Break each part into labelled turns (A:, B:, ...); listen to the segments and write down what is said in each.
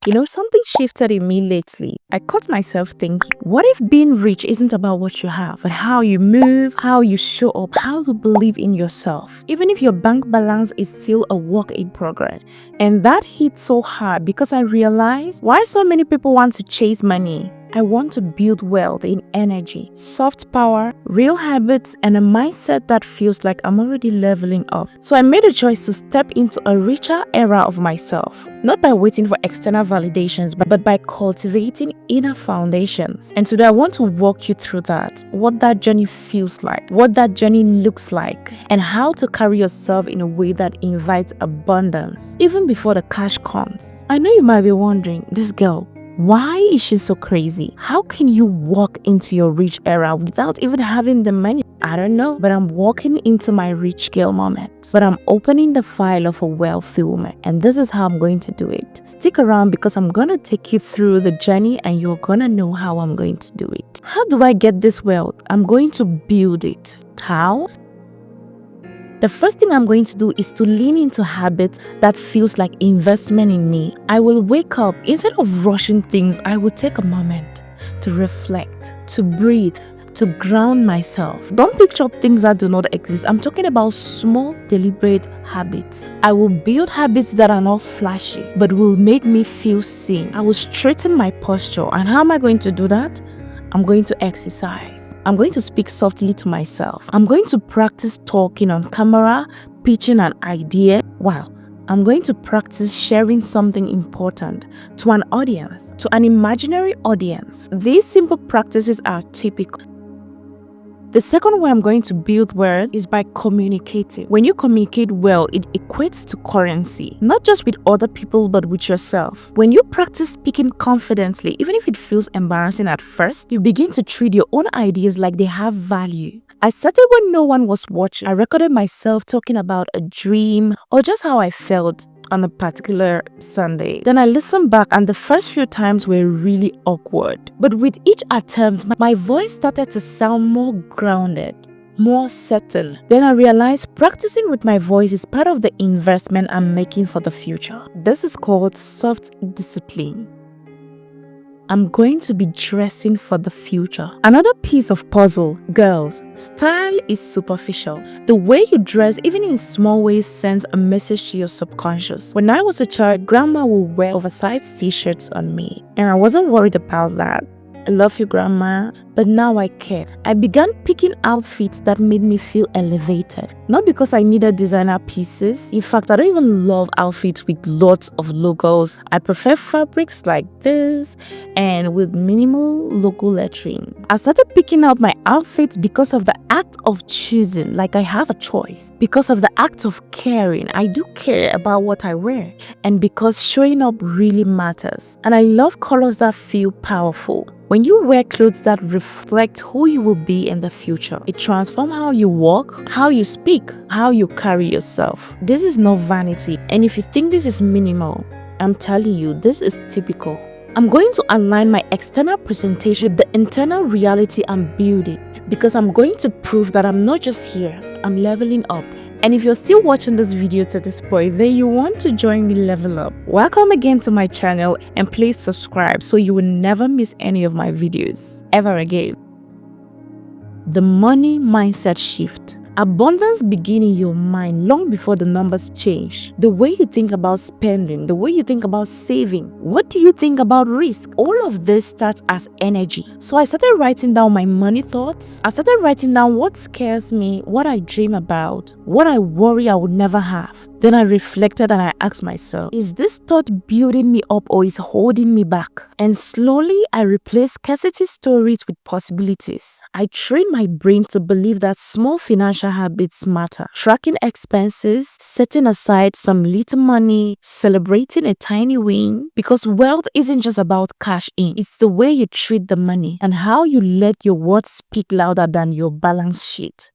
A: Something shifted in me lately. I caught myself thinking, what if being rich isn't about what you have, but how you move, how you show up, how you believe in yourself, even if your bank balance is still a work in progress? And that hit so hard because I realized why so many people want to chase money. I want to build wealth in energy, soft power, real habits, and a mindset that feels like I'm already leveling up. So I made a choice to step into a richer era of myself, not by waiting for external validations, but by cultivating inner foundations. And today I want to walk you through that, what that journey feels like, what that journey looks like, and how to carry yourself in a way that invites abundance, even before the cash comes. I know you might be wondering, this girl, why is she so crazy? How can you walk into your rich era without even having the money? I don't know, but I'm walking into my rich girl moment. But I'm opening the file of a wealthy woman, and this is how I'm going to do it. Stick around because I'm gonna take you through the journey and you're gonna know how I'm going to do it. How do I get this wealth? I'm going to build it. How? The first thing I'm going to do is to lean into habits that feels like investment in me. I will wake up, instead of rushing things, I will take a moment to reflect, to breathe, to ground myself. Don't picture things that do not exist. I'm talking about small, deliberate habits. I will build habits that are not flashy, but will make me feel seen. I will straighten my posture. And how am I going to do that? I'm going to exercise. I'm going to speak softly to myself. I'm going to practice talking on camera, pitching an idea. Wow. I'm going to practice sharing something important to an audience, to an imaginary audience. These simple practices are typical. The second way I'm going to build wealth is by communicating. When you communicate well, it equates to currency, not just with other people, but with yourself. When you practice speaking confidently, even if it feels embarrassing at first, you begin to treat your own ideas like they have value. I started when no one was watching. I recorded myself talking about a dream or just how I felt on a particular Sunday. Then I listened back, and the first few times were really awkward. But with each attempt, my voice started to sound more grounded, more certain. Then I realized practicing with my voice is part of the investment I'm making for the future. This is called soft discipline. I'm going to be dressing for the future. Another piece of puzzle, girls, style is superficial. The way you dress, even in small ways, sends a message to your subconscious. When I was a child, grandma would wear oversized t-shirts on me, and I wasn't worried about that. I love you, grandma. But now I care. I began picking outfits that made me feel elevated. Not because I needed designer pieces. In fact, I don't even love outfits with lots of logos. I prefer fabrics like this and with minimal logo lettering. I started picking out my outfits because of the act of choosing, like I have a choice. Because of the act of caring, I do care about what I wear. And because showing up really matters. And I love colors that feel powerful. When you wear clothes that reflect who you will be in the future, it transforms how you walk, how you speak, how you carry yourself. This is not vanity. And if you think this is minimal, I'm telling you, this is typical. I'm going to align my external presentation with the internal reality I'm building, because I'm going to prove that I'm not just here, I'm leveling up. And if you're still watching this video to this point, then you want to join me level up. Welcome again to my channel, and please subscribe so you will never miss any of my videos ever again. The money mindset shift. Abundance begins in your mind long before the numbers change. The way you think about spending, the way you think about saving, what do you think about risk? All of this starts as energy. So I started writing down my money thoughts. I started writing down what scares me, what I dream about, what I worry I would never have. Then I reflected and I asked myself, is this thought building me up or is holding me back? And slowly I replaced scarcity stories with possibilities. I trained my brain to believe that small financial habits matter. Tracking expenses, setting aside some little money, celebrating a tiny win. Because wealth isn't just about cash in. It's the way you treat the money and how you let your words speak louder than your balance sheet.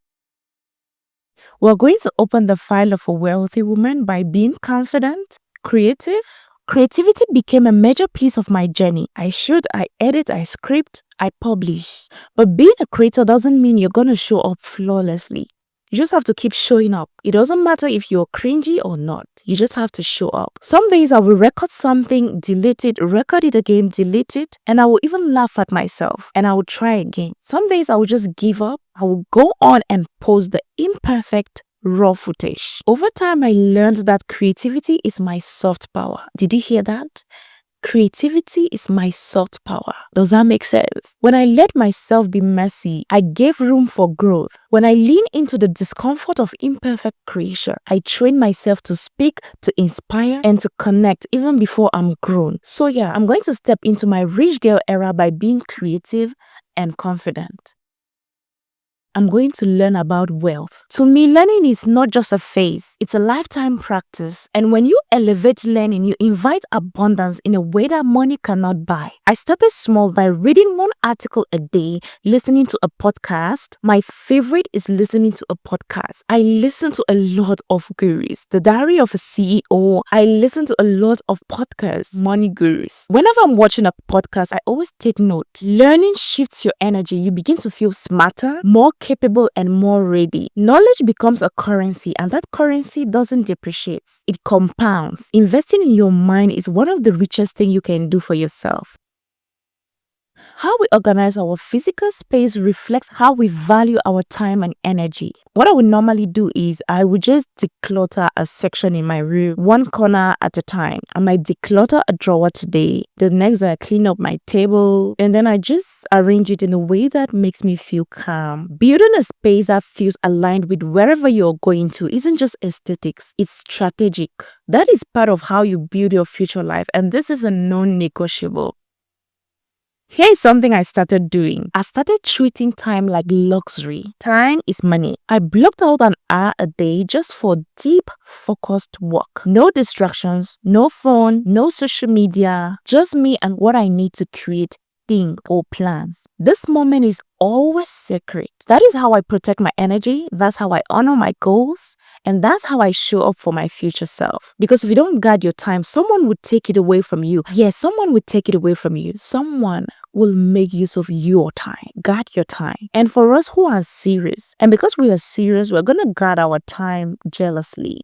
A: We're going to open the file of a wealthy woman by being confident, creative. Creativity became a major piece of my journey. I shoot, I edit, I script, I publish. But being a creator doesn't mean you're going to show up flawlessly. You just have to keep showing up. It doesn't matter if you're cringy or not. You just have to show up. Some days I will record something, delete it, record it again, delete it, and I will even laugh at myself and I will try again. Some days I will just give up. I will go on and post the imperfect raw footage. Over time, I learned that creativity is my soft power. Did you hear that? Creativity is my soft power. Does that make sense? When I let myself be messy, I gave room for growth. When I lean into the discomfort of imperfect creation, I train myself to speak, to inspire, and to connect even before I'm grown. So yeah, I'm going to step into my rich girl era by being creative and confident. I'm going to learn about wealth. To me, learning is not just a phase, it's a lifetime practice. And when you elevate learning, you invite abundance in a way that money cannot buy. I started small by reading one article a day, listening to a podcast. My favorite is listening to a podcast. I listen to a lot of gurus. The Diary of a CEO. I listen to a lot of podcasts, money gurus. Whenever I'm watching a podcast, I always take notes. Learning shifts your energy. You begin to feel smarter, more capable, and more ready. Knowledge becomes a currency, and that currency doesn't depreciate. It compounds. Investing in your mind is one of the richest things you can do for yourself. How we organize our physical space reflects how we value our time and energy. What I would normally do is I would just declutter a section in my room, one corner at a time. I might declutter a drawer today. The next day I clean up my table, and then I just arrange it in a way that makes me feel calm. Building a space that feels aligned with wherever you're going to isn't just aesthetics, it's strategic. That is part of how you build your future life, and this is a non-negotiable. Here is something I started doing. I started treating time like luxury. Time is money. I blocked out an hour a day just for deep, focused work. No distractions, no phone, no social media, just me and what I need to create, think, or plans. This moment is always sacred. That is how I protect my energy. That's how I honor my goals. And that's how I show up for my future self. Because if you don't guard your time, someone would take it away from you. Yes, someone would take it away from you. Someone will make use of your time. Guard your time. And for us who are serious, and because we are serious, we're going to guard our time jealously.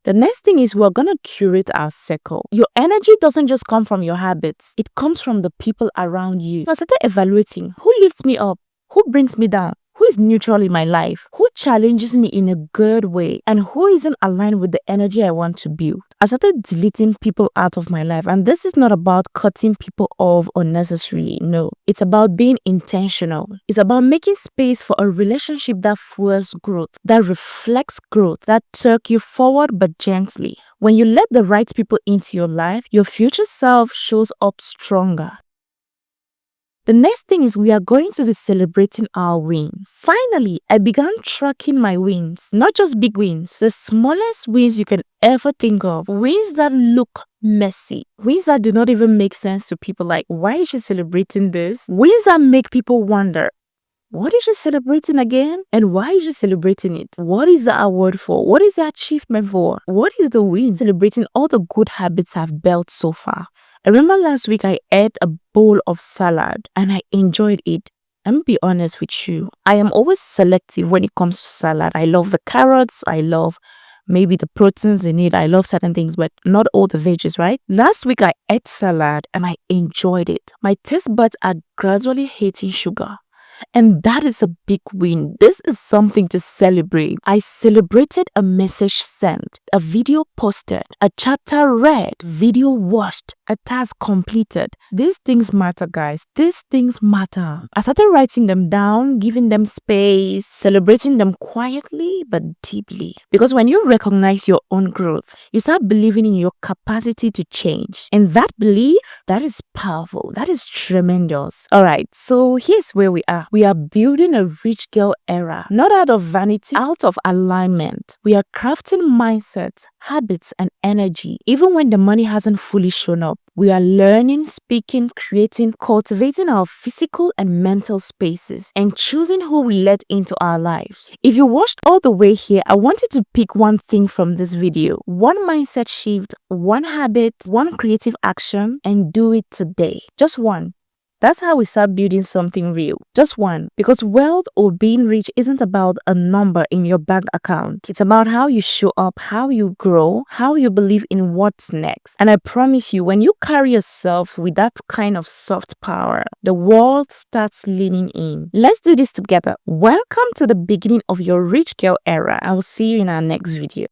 A: The next thing is we're going to curate our circle. Your energy doesn't just come from your habits. It comes from the people around you. So I started evaluating who lifts me up, who brings me down, who is neutral in my life, who challenges me in a good way, and who isn't aligned with the energy I want to build. I started deleting people out of my life, and this is not about cutting people off unnecessarily. No, it's about being intentional. It's about making space for a relationship that fuels growth, that reflects growth, that takes you forward but gently. When you let the right people into your life, your future self shows up stronger. The next thing is we are going to be celebrating our wins. Finally, I began tracking my wins. Not just big wins, the smallest wins you can ever think of. Wins that look messy. Wins that do not even make sense to people, like, why is she celebrating this? Wins that make people wonder, what is she celebrating again? And why is she celebrating it? What is the award for? What is the achievement for? What is the win? Celebrating all the good habits I've built so far. I remember last week I ate a bowl of salad and I enjoyed it. I'm gonna be honest with you. I am always selective when it comes to salad. I love the carrots. I love maybe the proteins in it. I love certain things, but not all the veggies, right? Last week I ate salad and I enjoyed it. My taste buds are gradually hating sugar. And that is a big win. This is something to celebrate. I celebrated a message sent, a video posted, a chapter read, video watched, a task completed. These things matter, guys. These things matter. I started writing them down, giving them space, celebrating them quietly but deeply. Because when you recognize your own growth, you start believing in your capacity to change. And that belief, that is powerful. That is tremendous. All right, so here's where we are. We are building a rich girl era, not out of vanity, out of alignment. We are crafting mindsets, habits, and energy, even when the money hasn't fully shown up. We are learning, speaking, creating, cultivating our physical and mental spaces, and choosing who we let into our lives. If you watched all the way here, I wanted to pick one thing from this video, one mindset shift, one habit, one creative action, and do it today. Just one. That's how we start building something real. Just one. Because wealth or being rich isn't about a number in your bank account. It's about how you show up, how you grow, how you believe in what's next. And I promise you, when you carry yourself with that kind of soft power, the world starts leaning in. Let's do this together. Welcome to the beginning of your rich girl era. I will see you in our next video.